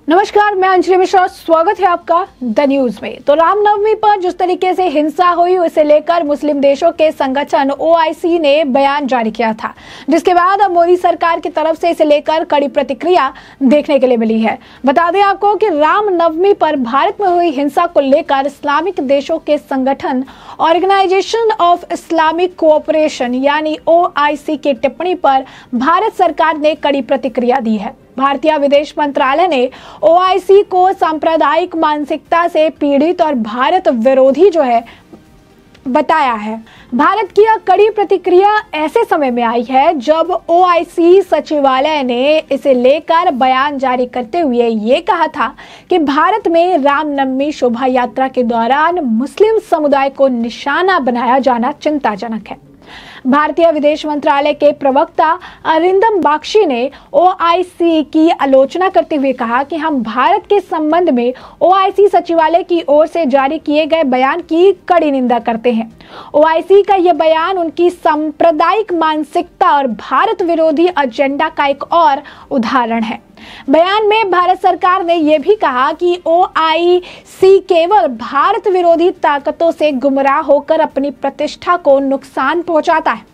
नमस्कार, मैं अंजलि मिश्रा। स्वागत है आपका द न्यूज में। तो रामनवमी पर जिस तरीके से हिंसा हुई उसे लेकर मुस्लिम देशों के संगठन ओआईसी ने बयान जारी किया था, जिसके बाद अब मोदी सरकार की तरफ से इसे लेकर कड़ी प्रतिक्रिया देखने के लिए मिली है। बता दें आपको कि रामनवमी पर भारत में हुई हिंसा को लेकर इस्लामिक देशों के संगठन ऑर्गेनाइजेशन ऑफ इस्लामिक कोऑपरेशन यानी ओआईसी की टिप्पणी पर भारत सरकार ने कड़ी प्रतिक्रिया दी है। भारतीय विदेश मंत्रालय ने ओआईसी को सांप्रदायिक मानसिकता से पीड़ित और भारत विरोधी बताया है। भारत की यह कड़ी प्रतिक्रिया ऐसे समय में आई है जब ओआईसी सचिवालय ने इसे लेकर बयान जारी करते हुए ये कहा था कि भारत में रामनवमी शोभा यात्रा के दौरान मुस्लिम समुदाय को निशाना बनाया जाना चिंताजनक है। भारतीय विदेश मंत्रालय के प्रवक्ता अरिंदम बागची ने ओआईसी की आलोचना करते हुए कहा कि हम भारत के संबंध में ओआईसी सचिवालय की ओर से जारी किए गए बयान की कड़ी निंदा करते हैं। ओआईसी का यह बयान उनकी सांप्रदायिक मानसिकता और भारत विरोधी एजेंडा का एक और उदाहरण है। बयान में भारत सरकार ने यह भी कहा कि ओआईसी केवल भारत विरोधी ताकतों से गुमराह होकर अपनी प्रतिष्ठा को नुकसान पहुंचाता है।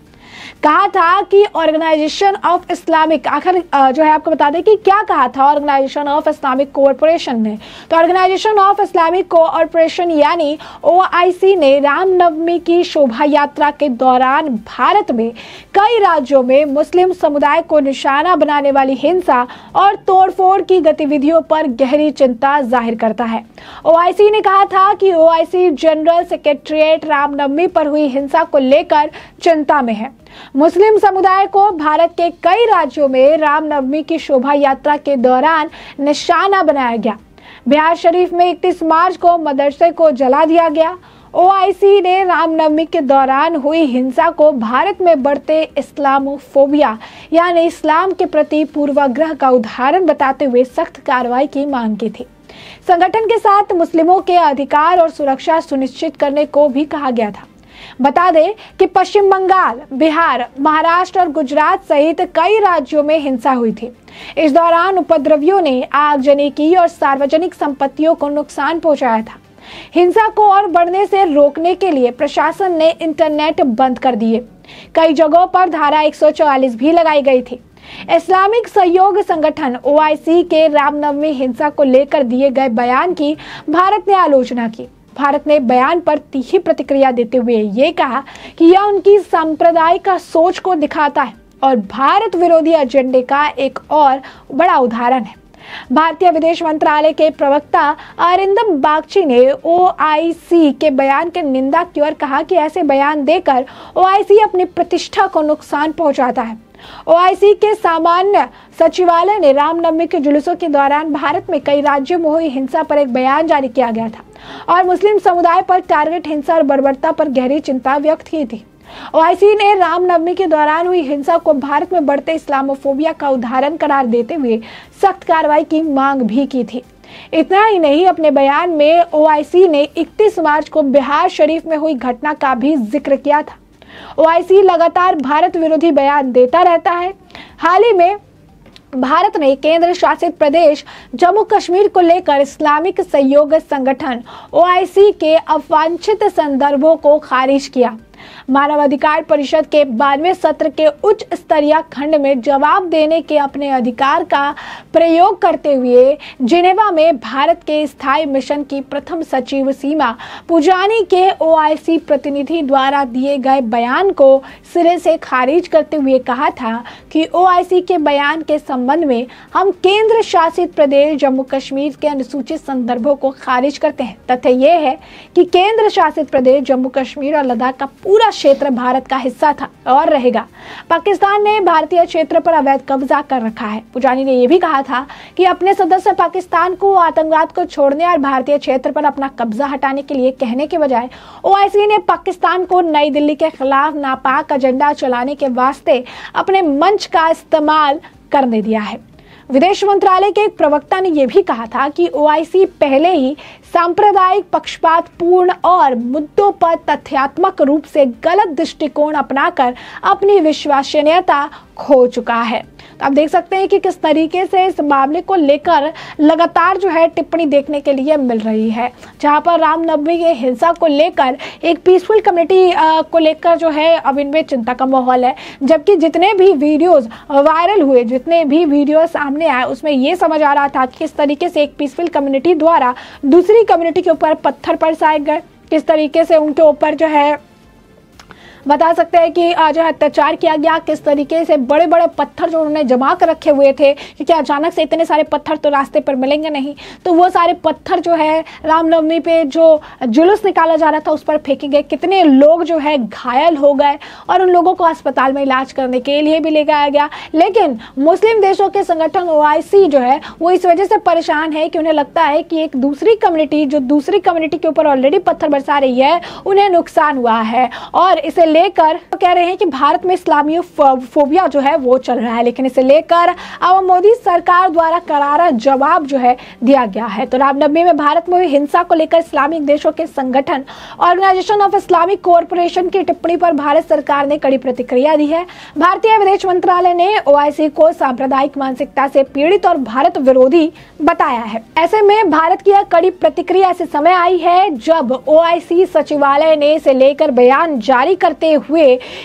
कहा था कि ऑर्गेनाइजेशन ऑफ इस्लामिक आपको बता दें कि क्या कहा था ऑर्गेनाइजेशन ऑफ इस्लामिक कोऑपरेशन ने। तो ऑर्गेनाइजेशन ऑफ इस्लामिक कोऑपरेशन यानी ओआईसी ने रामनवमी की शोभा यात्रा के दौरान भारत में कई राज्यों में मुस्लिम समुदाय को निशाना बनाने वाली हिंसा और तोड़फोड़ की गतिविधियों पर गहरी चिंता जाहिर करता है। ओआईसी ने कहा था कि ओआईसी जनरल सेक्रेटरीट रामनवमी पर हुई हिंसा को लेकर चिंता में है। मुस्लिम समुदाय को भारत के कई राज्यों में रामनवमी की शोभा यात्रा के दौरान निशाना बनाया गया। बिहार शरीफ में 31 मार्च को मदरसे को जला दिया गया। ओआईसी ने रामनवमी के दौरान हुई हिंसा को भारत में बढ़ते इस्लामोफोबिया यानी इस्लाम के प्रति पूर्वाग्रह का उदाहरण बताते हुए सख्त कार्रवाई की मांग की थी। संगठन के साथ मुस्लिमों के अधिकार और सुरक्षा सुनिश्चित करने को भी कहा गया था। बता दें कि पश्चिम बंगाल, बिहार, महाराष्ट्र और गुजरात सहित कई राज्यों में हिंसा हुई थी। इस दौरान उपद्रवियों ने आगजनी की और सार्वजनिक संपत्तियों को नुकसान पहुंचाया था। हिंसा को और बढ़ने से रोकने के लिए प्रशासन ने इंटरनेट बंद कर दिए। कई जगहों पर धारा 144 भी लगाई गई थी। इस्लामिक सहयोग संगठन ओआईसी के रामनवमी हिंसा को लेकर दिए गए बयान की भारत ने आलोचना की। भारत ने बयान पर तीखी प्रतिक्रिया देते हुए ये कहा कि यह उनकी सांप्रदायिक सोच को दिखाता है और भारत विरोधी एजेंडे का एक और बड़ा उदाहरण है। भारतीय विदेश मंत्रालय के प्रवक्ता अरिंदम बागची ने ओआईसी के बयान की निंदा की और कहा कि ऐसे बयान देकर ओआईसी अपनी प्रतिष्ठा को नुकसान पहुंचाता है। ओआईसी के सामान्य सचिवालय ने रामनवमी के जुलूसों के दौरान भारत में कई राज्यों में हुई हिंसा पर एक बयान जारी किया गया था और मुस्लिम समुदाय पर टारगेट हिंसा और बर्बरता पर गहरी चिंता व्यक्त की थी। ओआईसी ने रामनवमी के दौरान हुई हिंसा को भारत में बढ़ते इस्लामोफोबिया का उदाहरण करार देते हुए सख्त कार्रवाई की मांग भी की थी। इतना ही नहीं, अपने बयान में ओआईसी ने 31 मार्च को बिहार शरीफ में हुई घटना का भी जिक्र किया था। ओआईसी लगातार भारत विरोधी बयान देता रहता है। हाल ही में भारत ने केंद्र शासित प्रदेश जम्मू कश्मीर को लेकर इस्लामिक सहयोग संगठन ओआईसी के अवांछित संदर्भों को खारिज किया। मानवाधिकार परिषद के 92वें सत्र के उच्च स्तरीय खंड में जवाब देने के अपने अधिकार का प्रयोग करते हुए जिनेवा में भारत के स्थायी मिशन की प्रथम सचिव सीमा पुजानी के ओआईसी प्रतिनिधि द्वारा दिए गए बयान को सिरे से खारिज करते हुए कहा था कि ओआईसी के बयान के संबंध में हम केंद्र शासित प्रदेश जम्मू कश्मीर के अनुसूचित संदर्भों को खारिज करते हैं। तथ्य यह है कि केंद्र शासित प्रदेश जम्मू कश्मीर और लद्दाख का पूरा क्षेत्र भारत का हिस्सा था और रहेगा। पाकिस्तान ने भारतीय क्षेत्र पर अवैध कब्जा कर रखा है। पुजानी ने यह भी कहा था कि अपने सदस्य पाकिस्तान को आतंकवाद को छोड़ने और भारतीय क्षेत्र पर अपना कब्जा हटाने के लिए कहने के बजाय ओआईसी ने पाकिस्तान को नई दिल्ली के खिलाफ नापाक एजेंडा चलाने के वास्ते अपने मंच का इस्तेमाल करने दिया है। विदेश मंत्रालय के एक प्रवक्ता ने यह भी कहा था कि ओआईसी पहले ही सांप्रदायिक, पक्षपातपूर्ण और मुद्दों पर तथ्यात्मक रूप से गलत दृष्टिकोण अपनाकर अपनी विश्वसनीयता खो चुका है। तो आप देख सकते हैं कि किस तरीके से इस मामले को लेकर लगातार जो है टिप्पणी देखने के लिए मिल रही है, जहां पर रामनवमी के हिंसा को लेकर एक पीसफुल कम्युनिटी को लेकर जो है अब इनमें चिंता का माहौल है। जबकि जितने भी वीडियोस वायरल हुए, जितने भी वीडियो सामने आए, उसमें ये समझ आ रहा था कि किस तरीके से एक पीसफुल कम्युनिटी द्वारा दूसरी कम्युनिटी के ऊपर पत्थर बरसाए गए, किस तरीके से उनके ऊपर जो है बता सकते हैं कि जो है अत्याचार किया गया, किस तरीके से बड़े बड़े पत्थर जो उन्होंने जमा कर रखे हुए थे, क्योंकि अचानक से इतने सारे पत्थर तो रास्ते पर मिलेंगे नहीं, तो वो सारे पत्थर जो है रामनवमी पे जो जुलूस निकाला जा रहा था उस पर फेंके गए। कितने लोग जो है घायल हो गए और उन लोगों को अस्पताल में इलाज करने के लिए भी ले जाया गया। लेकिन मुस्लिम देशों के संगठन OIC जो है वो इस वजह से परेशान है कि उन्हें लगता है कि एक दूसरी कम्युनिटी जो दूसरी कम्युनिटी के ऊपर ऑलरेडी पत्थर बरसा रही है, उन्हें नुकसान हुआ है और इसे लेकर कह रहे हैं कि भारत में इस्लामी फोबिया जो है वो चल रहा है। लेकिन इसे लेकर अब मोदी सरकार द्वारा करारा जवाब जो है दिया गया है। तो रामनवमी में भारत में हुई हिंसा को लेकर इस्लामिक देशों के संगठन ऑर्गेनाइजेशन ऑफ इस्लामिक कोऑपरेशन की टिप्पणी पर भारत सरकार ने कड़ी प्रतिक्रिया दी है। भारतीय विदेश मंत्रालय ने OIC को सांप्रदायिक मानसिकता से पीड़ित और भारत विरोधी बताया है। ऐसे में भारत की यह कड़ी प्रतिक्रिया ऐसे समय आई है जब OIC सचिवालय ने इसे लेकर बयान जारी करते हुए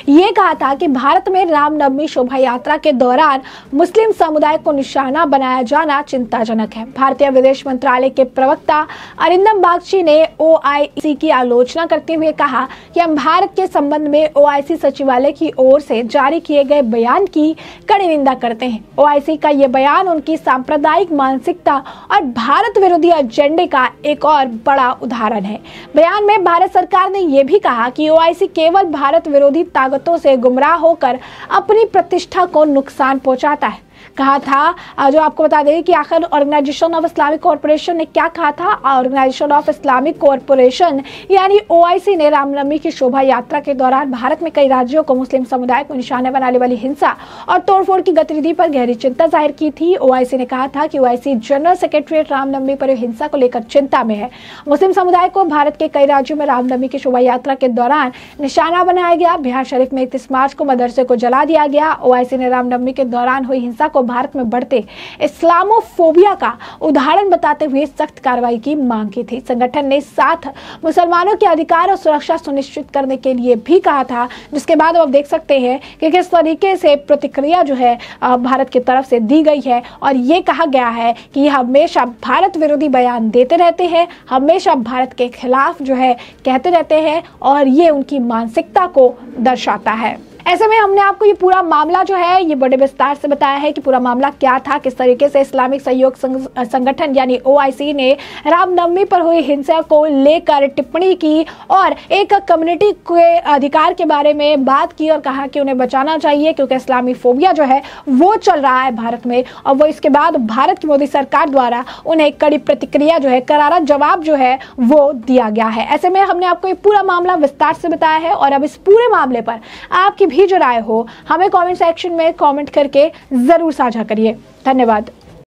ये कहा था कि भारत में रामनवमी शोभा यात्रा के दौरान मुस्लिम समुदाय को निशाना बनाया जाना चिंताजनक है। भारतीय विदेश मंत्रालय के प्रवक्ता अरिंदम बागची ने OIC की आलोचना करते हुए कहा कि हम भारत के संबंध में OIC सचिवालय की ओर से जारी किए गए बयान की कड़ी निंदा करते हैं। OIC का ये बयान उनकी सांप्रदायिक मानसिकता और भारत विरोधी एजेंडे का एक और बड़ा उदाहरण है। बयान में भारत सरकार ने यह भी कहा कि OIC केवल भारत विरोधी ताकतों से गुमराह होकर अपनी प्रतिष्ठा को नुकसान पहुंचाता है। कहा था जो आपको बता दें कि आखिर ऑर्गेनाइजेशन ऑफ इस्लामिक कॉरपोरेशन ने क्या कहा था। ऑर्गेनाइजेशन ऑफ इस्लामिक कॉरपोरेशन यानी OIC ने रामनवमी की शोभा यात्रा के दौरान भारत में कई राज्यों को मुस्लिम समुदाय को निशाना बनाने वाली हिंसा और तोड़फोड़ की गतिविधि पर गहरी चिंता जाहिर की थी। OIC ने कहा था कि OIC जनरल सेक्रेटरीट रामनवमी पर हिंसा को लेकर चिंता में है। मुस्लिम समुदाय को भारत के कई राज्यों में रामनवमी की शोभा यात्रा के दौरान निशाना बनाया गया। बिहार शरीफ में 31 मार्च को मदरसे को जला दिया गया। OIC ने रामनवमी के दौरान हुई हिंसा को भारत में बढ़ते इस्लामोफोबिया का उदाहरण बताते हुए सख्त कार्रवाई की मांग की थी। संगठन ने साथ मुसलमानों के अधिकार और सुरक्षा सुनिश्चित करने के लिए भी कहा था, जिसके बाद आप देख सकते हैं कि किस तरीके से प्रतिक्रिया जो है भारत की तरफ से दी गई है और ये कहा गया है कि ये हमेशा भारत विरोधी बयान देते रहते हैं, हमेशा भारत के खिलाफ जो है कहते रहते हैं और ये उनकी मानसिकता को दर्शाता है। ऐसे में हमने आपको ये पूरा मामला जो है ये बड़े विस्तार से बताया है कि पूरा मामला क्या था, किस तरीके से इस्लामिक सहयोग संगठन यानी OIC ने रामनवमी पर हुई हिंसा को लेकर टिप्पणी की और एक कम्युनिटी के अधिकार के बारे में बात की और कहा कि उन्हें बचाना चाहिए क्योंकि इस्लामी फोबिया जो है वो चल रहा है भारत में। और वो इसके बाद भारत की मोदी सरकार द्वारा उन्हें कड़ी प्रतिक्रिया जो है, करारा जवाब जो है वो दिया गया है। ऐसे में हमने आपको ये पूरा मामला विस्तार से बताया है और अब इस पूरे मामले पर आपकी भी जो राय हो हमें कमेंट सेक्शन में कमेंट करके जरूर साझा करिए। धन्यवाद।